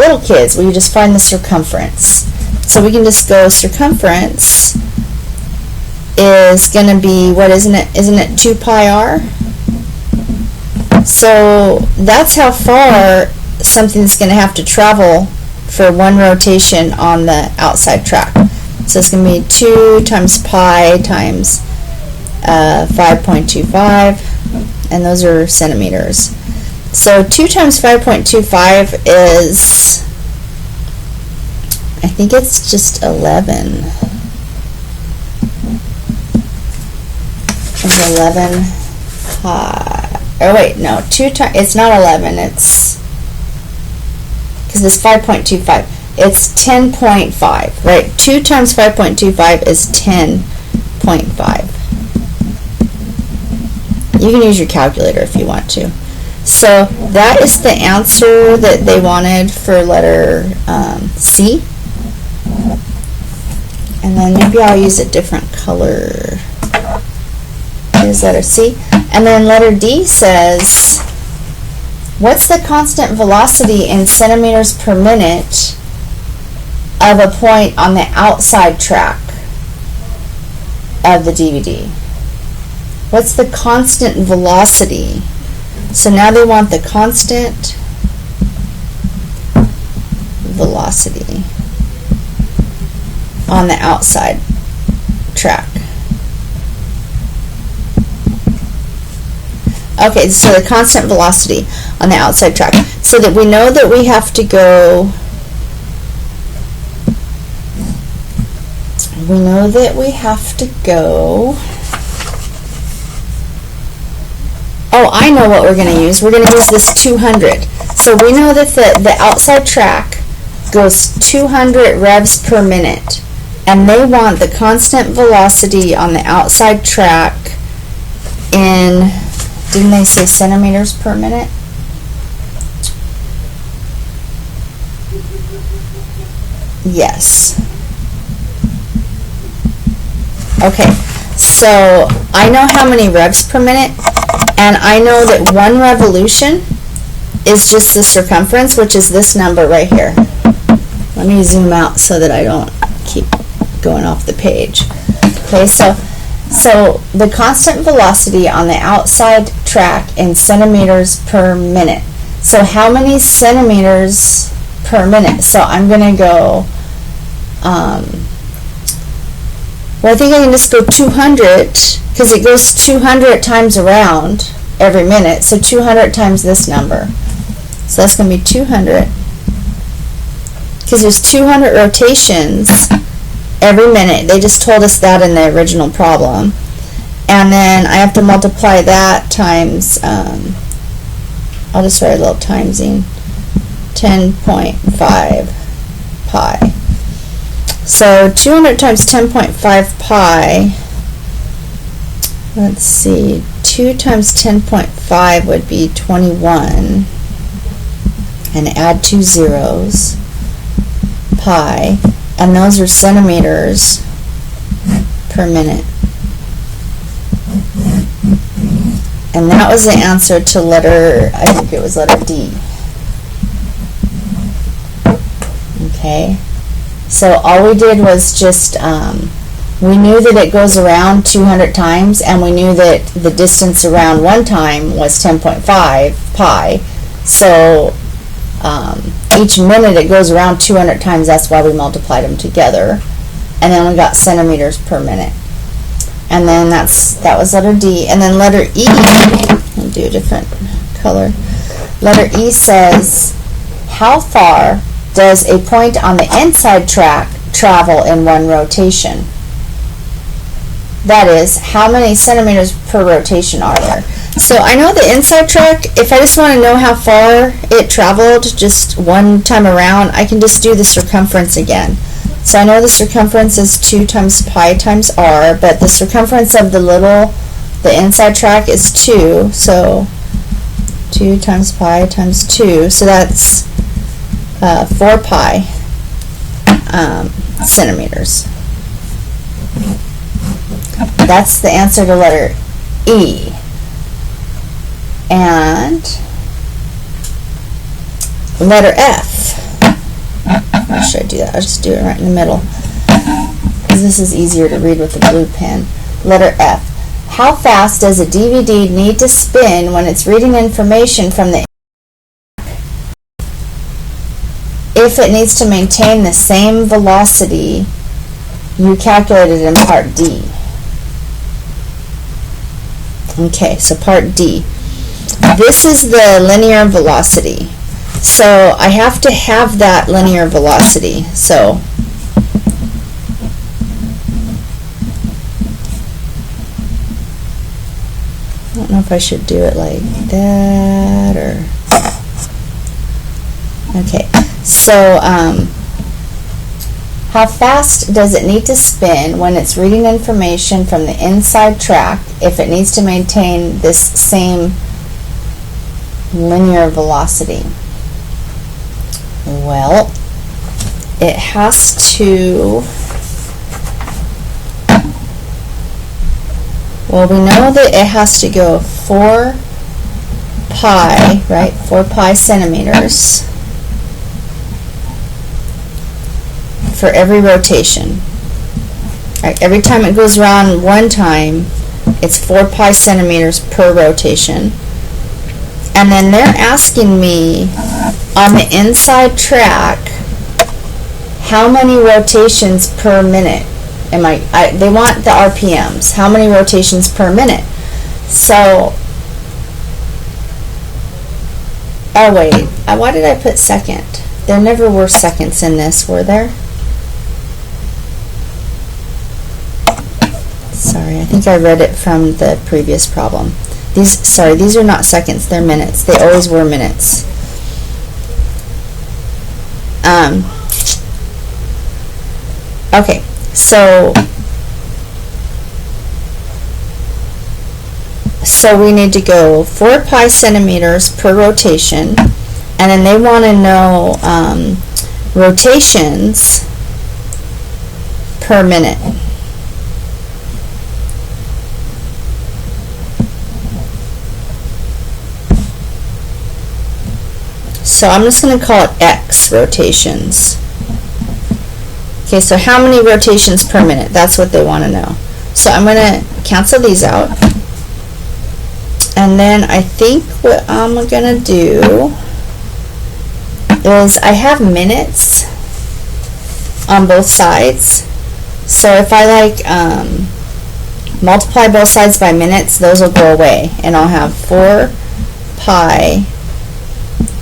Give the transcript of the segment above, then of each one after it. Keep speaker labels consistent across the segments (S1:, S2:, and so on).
S1: little kids? Well, you just find the circumference. So we can just go circumference is going to be, what isn't it? Isn't it 2 pi r? So that's how far something's going to have to travel for one rotation on the outside track. So it's going to be 2 times pi times 5.25, and those are centimeters. So 2 times 5.25 is, I think it's just 11. It's 11 pi. Oh wait, no, 2 times, it's not 11, it's, because it's 5.25. It's 10.5, right? 2 times 5.25 is 10.5. You can use your calculator if you want to. So that is the answer that they wanted for letter C. And then maybe I'll use a different color. Here's letter C. And then letter D says, what's the constant velocity in centimeters per minute of a point on the outside track of the DVD? What's the constant velocity? So now they want the constant velocity on the outside track. Okay, so the constant velocity on the outside track. So that we know that we have to go, oh, I know what we're going to use. We're going to use this 200. So we know that the outside track goes 200 revs per minute. And they want the constant velocity on the outside track in, didn't they say centimeters per minute? Yes. Okay, so I know how many revs per minute, and I know that 1 revolution is just the circumference, which is this number right here. Let me zoom out so that I don't keep going off the page. Okay, so the constant velocity on the outside track in centimeters per minute. So how many centimeters per minute? So I'm going to go, well, I think I can just go 200, because it goes 200 times around every minute, so 200 times this number. So that's going to be 200, because there's 200 rotations every minute. They just told us that in the of problem. And then I have to multiply that times, I'll just write a little timesing, 10.5 pi. So 200 times 10.5 pi, let's see, 2 times 10.5 would be 21, and add 2 zeros, pi, and those are centimeters per minute. And that was the answer to letter, I think it was letter D. Okay, so all we did was just, we knew that it goes around 200 times, and we knew that the distance around one time was 10.5 pi. So each minute it goes around 200 times, that's why we multiplied them together. And then we got centimeters per minute. And then that was letter D. And then letter E, I'll do a different color. Letter E says, how far does a point on the inside track travel in one rotation? That is, how many centimeters per rotation are there? So I know the inside track, if I just want to know how far it traveled just one time around, I can just do the circumference again. So I know the circumference is 2 times pi times r, but the circumference of the inside track is 2, so 2 times pi times 2, so that's 4 pi centimeters. That's the answer to letter E. And letter F. Why should I do that? I'll just do it right in the middle, because this is easier to read with the blue pen. Letter F. How fast does a DVD need to spin when it's reading information from the if it needs to maintain the same velocity you calculated in part D? Okay, so part D. This is the linear velocity. So I have to have that linear velocity. So I don't know if I should do it like that or... Okay, so how fast does it need to spin when it's reading information from the inside track if it needs to maintain this same linear velocity? Well, it has to... Well, we know that it has to go 4 pi, right? 4 pi centimeters for every rotation. Right, every time it goes around one time, it's 4 pi centimeters per rotation. And then they're asking me on the inside track how many rotations per minute am they want the RPMs, how many rotations per minute. So, oh wait, why did I put second? There never were seconds in this, were there? Sorry, I think I read it from the previous problem. These are not seconds, they're minutes. They always were minutes. Okay, so we need to go 4 pi centimeters per rotation, and then they want to know rotations per minute. So I'm just going to call it X rotations. Okay, so how many rotations per minute? That's what they want to know. So I'm going to cancel these out. And then I think what I'm going to do is I have minutes on both sides. So if I multiply both sides by minutes, those will go away. And I'll have 4 pi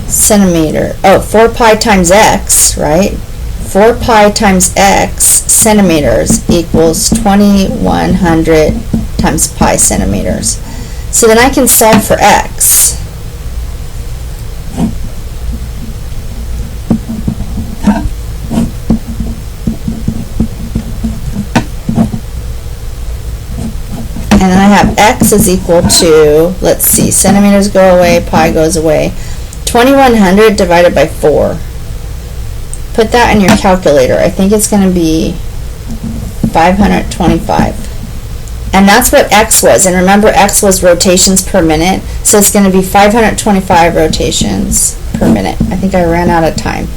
S1: centimeter, 4 pi times x, right? 4 pi times x centimeters equals 2100 times pi centimeters. So then I can solve for x. And then I have x is equal to, let's see, centimeters go away, pi goes away. 2100 divided by 4. Put that in your calculator. I think it's going to be 525. And that's what x was. And remember, x was rotations per minute. So it's going to be 525 rotations per minute. I think I ran out of time.